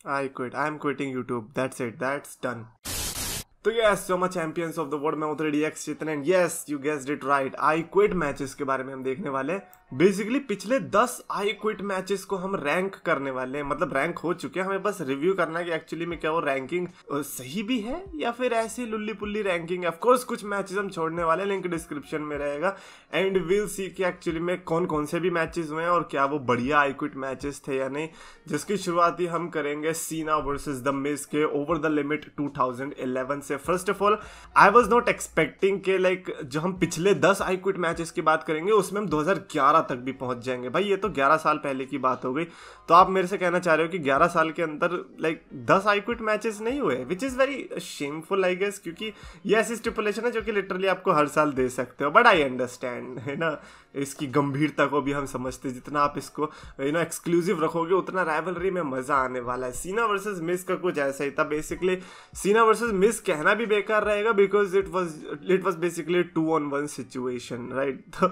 I quit, I am quitting YouTube, that's it, that's done. तो yes, so much champions of the world में उतरे DX Chetan and yes you guessed it right, I quit matches के बारे में हम देखने वाले हैं। बेसिकली पिछले 10 आई क्विट मैचेस को हम रैंक करने वाले हैं, मतलब रैंक हो चुके हैं, हमें बस रिव्यू करना है कि एक्चुअली में क्या वो रैंकिंग सही भी है या फिर ऐसी लुल्ली पुल्ली रैंकिंग है। ऑफकोर्स कुछ मैचेस हम छोड़ने वाले हैं, लिंक डिस्क्रिप्शन में रहेगा एंड विल सी कि एक्चुअली में कौन कौन से भी मैचेस हुए हैं और क्या वो बढ़िया आई क्विट मैचेस थे या नहीं। जिसकी शुरुआत ही हम करेंगे सीना वर्सेस द मिज के ओवर द लिमिट 2011 से। First of all I was not expecting के लाइक जो हम पिछले 10 आई क्विट मैचेस की बात करेंगे उसमें हम 2011 तक भी पहुंच जाएंगे। भाई ये तो 11 साल पहले की बात हो गई। तो आप मेरे से कहना चाह रहे हो कि 11 साल के अंदर लाइक 10 आई क्विट मैचेस नहीं हुए, which is very shameful I guess, क्योंकि ये ऐसी स्टिपुलेशन है जो कि लिटरली आपको हर साल दे सकते हो। बट आई अंडरस्टैंड, है ना, इसकी गंभीरता को भी हम समझते, जितना आप इसको एक्सक्लूसिव रखोगे उतना राइवलरी में मजा आने वाला है। सीना वर्सेस मिज का कुछ ऐसा ही था। बेसिकली सीना वर्सेस मिज कहना भी बेकार रहेगा because it was basically 2-on-1 situation, right. तो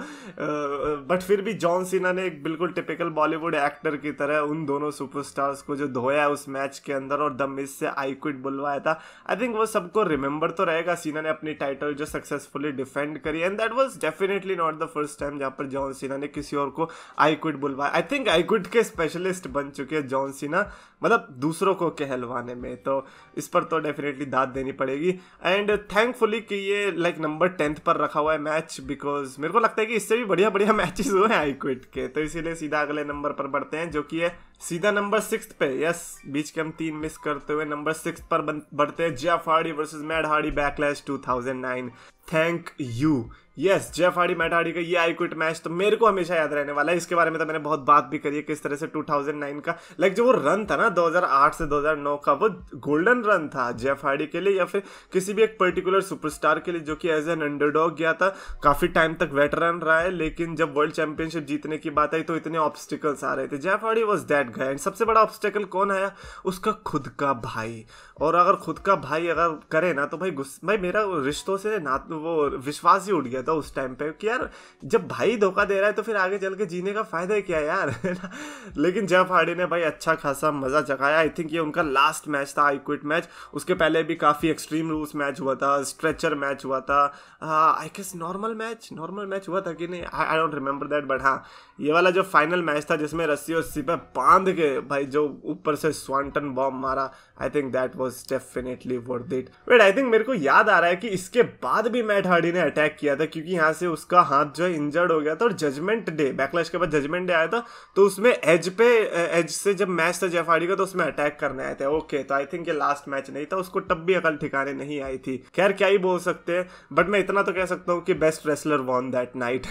बट फिर भी जॉन सीना ने एक बिल्कुल टिपिकल बॉलीवुड एक्टर की तरह उन दोनों सुपरस्टार्स को जो धोया उस मैच के अंदर और द मिज से आई क्विट बुलवाया था। आई थिंक वो सबको रिमेंबर तो रहेगा। सीना ने अपनी टाइटल जो सक्सेसफुली डिफेंड करी and that was definitely not the first time जहां पर जॉन सीना ने किसी और को आई क्विट बुलवाया। आई थिंक आई क्विट के स्पेशलिस्ट बन चुके हैं जॉन सीना, मतलब दूसरों को कहलवाने में, तो इस पर तो डेफिनेटली दाद देनी पड़ेगी। एंड थैंकफुली कि ये लाइक नंबर 10th पर रखा हुआ है मैच, बिकॉज मेरे को लगता है कि इससे भी बढ़िया बढ़िया मैचेस हुए हैं आई क्विट के। तो इसीलिए सीधा अगले नंबर पर बढ़ते हैं जो कि है सीधा नंबर 6 पे। यस, बीच के हम 3 मिस करते हुए नंबर 6 पर बढ़ते हैं। Jeff Hardy versus Matt Hardy backlash 2009। Thank you. Yes, Jeff Hardy Matt Hardy का ये आई क्विट मैच तो मेरे को हमेशा याद रहने वाला है। इसके बारे में तो मैंने बहुत बात भी करी है किस तरह से 2009 का लाइक जो वो रन था ना 2008 से 2009 का, वो गोल्डन रन था जेफ हार्डी के लिए या फिर किसी भी एक पर्टिकुलर सुपरस्टार के लिए जो कि एज एन अंडरडॉग गया था। काफी टाइम तक वेटरन रहा है, लेकिन जब वर्ल्ड चैंपियनशिप जीतने की बात आई तो इतने ऑब्स्टिकल्स आ रहे थे। Jeff Hardy was that guy and सबसे बड़ा ऑब्स्टिकल कौन आया? उसका खुद का भाई। और अगर खुद का भाई अगर करे ना तो भाई मेरा रिश्तों से ना वो विश्वास ही उठ गया था उस टाइम पे कि यार जब भाई धोखा दे रहा है तो फिर आगे चल के जीने का फायदा क्या है यार, है ना। लेकिन जेफ हार्डी ने भाई अच्छा खासा मजा चखाया। आई थिंक ये उनका लास्ट मैच था आई क्विट मैच। उसके पहले भी काफी एक्सट्रीम रूल्स मैच हुआ था, स्ट्रेचर मैच हुआ था, आई गेस नॉर्मल मैच हुआ था कि नहीं, I don't remember that. But हाँ, ये वाला जो फाइनल मैच था जिसमें रस्सी पे बांध के भाई जो ऊपर से स्वांटन बॉम्ब मारा, I think that was definitely worth it. But I think मेरे को याद आ रहा है कि इसके बाद भी मैट हार्डी ने अटैक किया था क्योंकि यहाँ से उसका हाथ जो है इंजर्ड हो गया था और जजमेंट डे, बैकलैश के बाद जजमेंट डे आया था तो उसमें एज से जब मैच था जेफ हार्डी का तो उसमें अटैक करने आए थे। ओके, तो आई थिंक ये लास्ट मैच नहीं था, उसको तब भी अकल ठिकाने नहीं आई थी। खैर क्या ही बोल सकते हैं, बट मैं इतना तो कह सकता हूँ कि best wrestler von that night.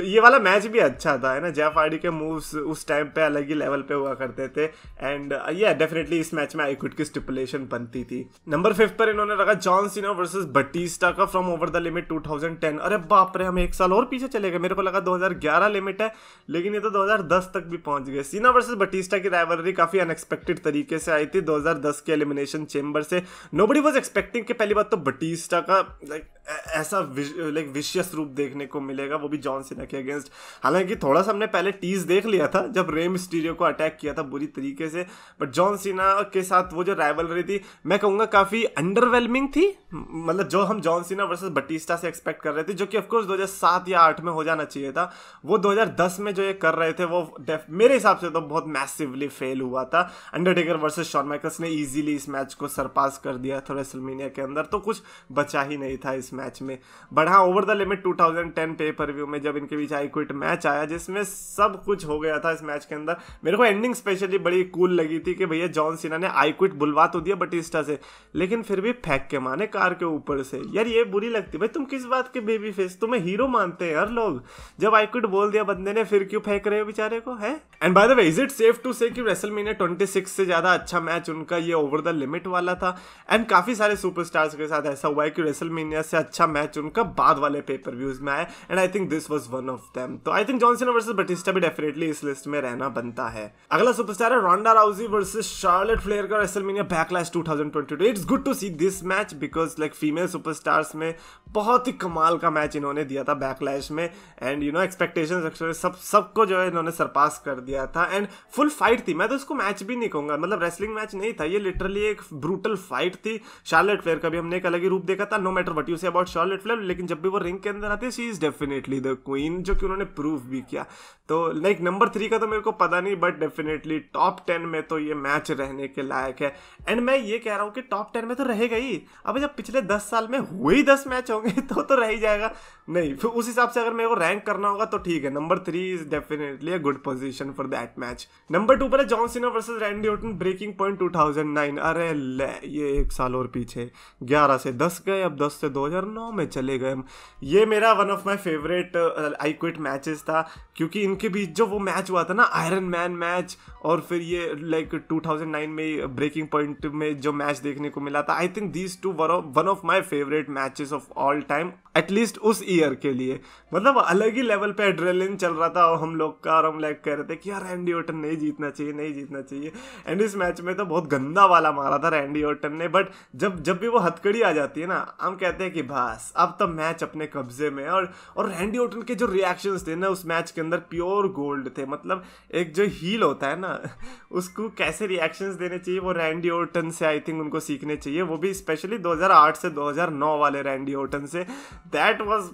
ये वाला मैच भी अच्छा था, है ना। जेफ हार्डी के मूव्स उस टाइम पे अलग ही लेवल पे हुआ करते थे एंड या डेफिनेटली इस मैच में आई क्विट की स्टिपुलेशन बनती थी। नंबर 5 पर इन्होंने रखा जॉन सीना वर्सेस बटीस्टा का फ्रॉम ओवर द लिमिट 2010। अरे बाप रे, हम 1 साल और पीछे चले गए। मेरे को लगा 2011 लिमिट है लेकिन ये तो 2010 तक भी पहुंच गए। सीना वर्सेस बटीस्टा की राइवलरी काफी अनएक्सपेक्टेड तरीके से आई थी 2010 के एलिमिनेशन चेंबर से। नोबडी वाज एक्सपेक्टिंग कि पहली बात तो बटीस्टा का लाइक ऐसा लाइक विशियस रूप देखने को मिलेगा, वो भी जॉन सीना के अगेंस्ट। हालांकि थोड़ा सा हमने पहले टीज देख लिया था जब रे मिस्टीरियो को अटैक किया था बुरी तरीके से, बट जॉन सीना के साथ वो जो राइवलरी थी मैं कहूँगा काफ़ी अंडरवेलमिंग थी। मतलब जो हम जॉन सीना वर्सेस बटीस्टा से एक्सपेक्ट कर रहे थे, जो कि ऑफकोर्स 2007 या 8 में हो जाना चाहिए था, वो 2010 में जो ये कर रहे थे वो मेरे हिसाब से तो बहुत मैसिवली फेल हुआ था। अंडरटेकर वर्सेस शॉन माइकल्स ने ईजिली इस मैच को सरपास कर दिया था रेसलमेनिया के अंदर, तो कुछ बचा ही नहीं था इस मैच में। बट हाँ, ओवर द लिमिट 2010 पे पर व्यू में जब इनके बीच आई क्विट मैच आया जिसमें सब कुछ हो गया था इस मैच के अंदर, मेरे को एंडिंग स्पेशली बड़ी कूल लगी थी कि भैया जॉन सीना ने आई क्विट बुलवा तो दिया बटिस्टा से लेकिन फिर भी फेंक के माने कार के ऊपर से। यार ये बुरी लगती, भाई तुम किस बात के बेबी फेस, तुम्हें हीरो मानते हैं यार लोग, जब आई क्विट बोल दिया बंदे ने फिर क्यों फेंक रहे हो बेचारे को, है। And by the way, is it safe to say कि रेसलमेनिया 26 से ज्यादा अच्छा मैच उनका ये ओवर द लिमिट वाला था। एंड काफी सारे सुपरस्टार्स के साथ ऐसा हुआ है कि रेसलमेनिया से अच्छा मैच उनका बाद वाले पेपर व्यूज में आया and I think this was one of them. तो I think John Cena versus Batista भी डेफिनेटली इस लिस्ट में रहना बनता है। अगला सुपरस्टार है Ronda Rousey versus Charlotte Flair का WrestleMania Backlash 2022। It's good to see this match because like female superstars में बहुत ही कमाल का मैच इन्होंने दिया था बैकलैश में, एंड यू नो एक्सपेक्टेशंस सबको जो है इन्होंने सरपास कर दिया था, एंड फुल फाइट थी। मैं तो इसको मैच भी नहीं कहूंगा, मतलब रेसलिंग मैच नहीं था, ये लिटरली एक ब्रूटल फाइट थी। शार्लेट फ्लेयर का भी हमने एक अलग ही रूप देखा था, no matter what you say about Charlotte Flair, लेकिन जब भी वो रिंग के अंदर आती है she is definitely the queen, जो कि उन्होंने प्रूव भी किया। तो लाइक नंबर 3 का तो मेरे को पता नहीं, बट डेफिनेटली टॉप 10 में तो ये मैच रहने के लायक है। एंड मैं ये कह रहा हूँ कि टॉप 10 में तो रहेगा ही। अब जब पिछले 10 साल में हुए ही 10 मैच होंगे तो रह ही जाएगा। नहीं, फिर उस हिसाब से अगर मेरे को रैंक करना होगा तो ठीक है, number 3 is definitely a good position for that match. Number 2 पर है John Cena versus Randy Orton breaking point 2009। अरे ले, ये 1 साल और पीछे, 11 से 10 गए, अब 10 से 2009 में चले गए हम। ये मेरा one of my favourite I quit matches था, क्योंकि इनके बीच जो वो मैच हुआ था ना, आयरन मैन मैच, और फिर ये लाइक 2009 में ब्रेकिंग पॉइंट में जो मैच देखने को मिला था, I think these two one of my favourite matches of all time, at least उस ईयर के लिए। मतलब अलग ही लेवल पे एड्रेलिन चल रहा था हम लोग का, और हम लाइक कह रहे थे कि यार रैंडी ऑर्टन नहीं जीतना चाहिए, नहीं जीतना चाहिए। एंड इस मैच में तो बहुत गंदा वाला मारा था रैंडी ऑर्टन ने, बट जब भी वो हथकड़ी आ जाती है ना, हम कहते हैं कि बस अब तो मैच अपने कब्जे में। और रैंडी ऑर्टन के जो रिएक्शंस थे ना उस मैच के अंदर, प्योर गोल्ड थे। मतलब एक जो हील होता है ना, उसको कैसे रिएक्शंस देने चाहिए, वो रैंडी ऑर्टन से आई थिंक उनको सीखने चाहिए, वो भी स्पेशली 2008 से 2009 वाले रैंडी ऑर्टन से। दैट वाज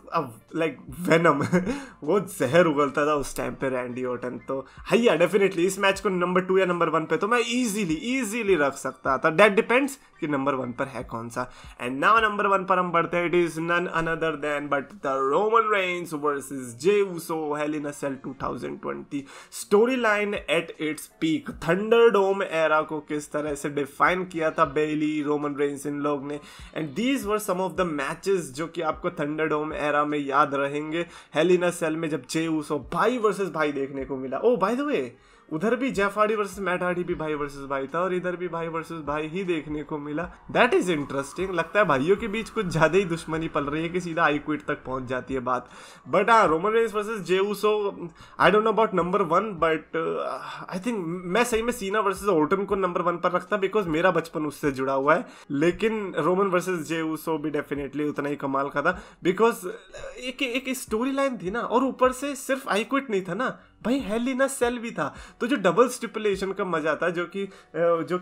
लाइक वेनम वो जहर उगलता था उस टाइम पे रैंडी ऑर्टन। तो हैया डेफिनेटली इस मैच को नंबर 2 या नंबर 1 पे तो मैं इजीली रख सकता था। दैट डिपेंड्स कि नंबर 1 पर है कौन सा। एंड नाउ नंबर 1 पर हम बढ़ते हैं। It is none other than but the Roman Reigns versus Jey Uso Hell in a Cell 2020 story line at its peak. ThunderDome era को किस तरह से डिफाइन किया था बेली, रोमन रेंस, इन लोग ने। And these were some of the matches जो कि आपको थंडरडोम एरा में याद रहेंगे। हेल इन अ सेल में जब जे ऊसो भाई वर्सेस भाई देखने को मिला। ओ बाय द वे, उधर भी Jeff Hardy versus Matt Hardy भी भाई वर्सेस भाई था, और इधर भी भाई वर्सेस भाई ही देखने को मिला। That is interesting. लगता है भाइयों के बीच कुछ ज्यादा ही दुश्मनी पल रही है कि सीधा आई क्विट तक पहुंच जाती है बात। बट हाँ, Roman Reigns versus Jey Uso, I don't know about number 1, but I think मैं सही में सीना वर्सेस ऑर्टन को नंबर 1 पर रखता, बिकॉज मेरा बचपन उससे जुड़ा हुआ है। लेकिन रोमन वर्सेस जे ऊसो भी डेफिनेटली उतना ही कमाल का था, बिकॉज एक स्टोरी लाइन थी ना, और ऊपर से सिर्फ आई क्विट नहीं था ना भाई, हेल इन अ सेल भी था। तो जो डबल स्टिपुलेशन का मजा था, जो कि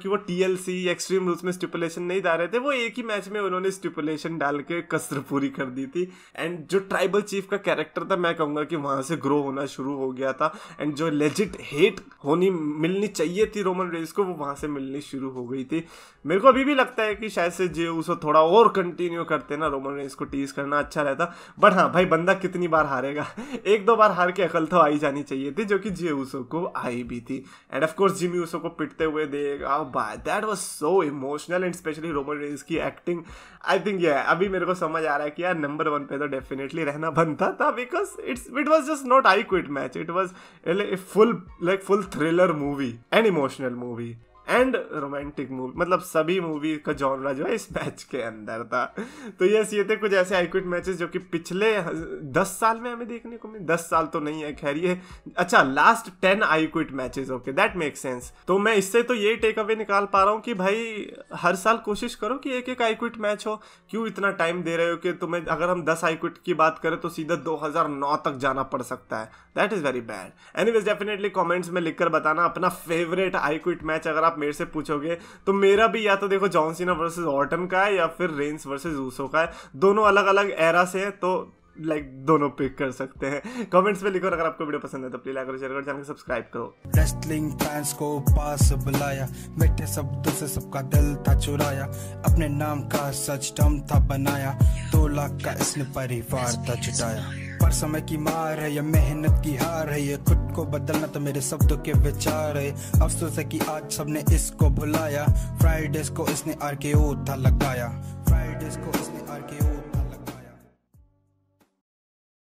वो TLC एक्सट्रीम रूल्स में स्टिपुलेशन नहीं डाल रहे थे, वो एक ही मैच में उन्होंने स्टिपुलेशन डाल के कसर पूरी कर दी थी। एंड जो ट्राइबल चीफ का कैरेक्टर था, मैं कहूंगा कि वहां से ग्रो होना शुरू हो गया था। एंड जो लेजिट हेट मिलनी चाहिए थी रोमन रेंस को, वो वहां से मिलनी शुरू हो गई थी। मेरे को अभी भी लगता है कि शायद से जे ऊसो थोड़ा और कंटिन्यू करते ना, रोमन रेंस को टीज करना अच्छा रहता। बट हाँ भाई, बंदा कितनी बार हारेगा, 1-2 बार हार के अकल तो आई जानी चाहिए थी, जो कि जे ऊसो को आई भी थी। End of course Jimmy Uso को पिटते हुए देगा, that was so emotional. And specially Roman Reigns की एक्टिंग, आई थिंक ये अभी मेरे को समझ आ रहा है कि यार नंबर 1 पे तो डेफिनेटली रहना बनता था, because it was just not I quit match, it was full thriller movie and emotional movie and romantic movie. मतलब सभी मूवी का जॉनरा जो है इस मैच के अंदर था। तो ये थे कुछ ऐसे आई क्विट मैचेस जो कि पिछले 10 साल में हमें देखने को मिले। 10 साल तो नहीं है, खैर ये अच्छा last 10 I quit matches. Okay, that make sense. तो मैं इससे तो ये टेक अवे निकाल पा रहा हूँ कि भाई हर साल कोशिश करो कि एक आई क्विट मैच हो। क्यों इतना टाइम दे रहे हो कि तुम्हें, अगर हम 10 आई क्विट की बात करें तो सीधा 2009 तक जाना पड़ सकता है। That is very bad. Anyways definitely comments में लिखकर बताना अपना फेवरेट आई क्विट मैच। अगर आप मेरे से पूछोगे तो मेरा भी या तो देखो जॉन सीना वर्सेस ऑर्टन का है, या फिर रेंस वर्सेस ऊसो का है। दोनों अलग अलग एरा से हैं, तो दोनों पिक कर सकते हैं। कमेंट्स में लिखो। अगर आपको वीडियो पसंद है तो प्लीज लाइक करो, शेयर करो, चैनल को सब्सक्राइब करो। रेसलिंग फैंस को पास बुलाया, मीठे शब्दों से सबका दिल था चुराया, अपने नाम का सच टर्म था बनाया, 2 लाख का इसने परिवार था जुटाया। पर समय की मार है, ये मेहनत की हार है, ये खुद को बदलना तो मेरे शब्दों के विचार है। अफसोस है कि आज सबने इसको भुलाया, फ्राइडेज को इसने RKO था लगाया, फ्राइडेज को इसने RKO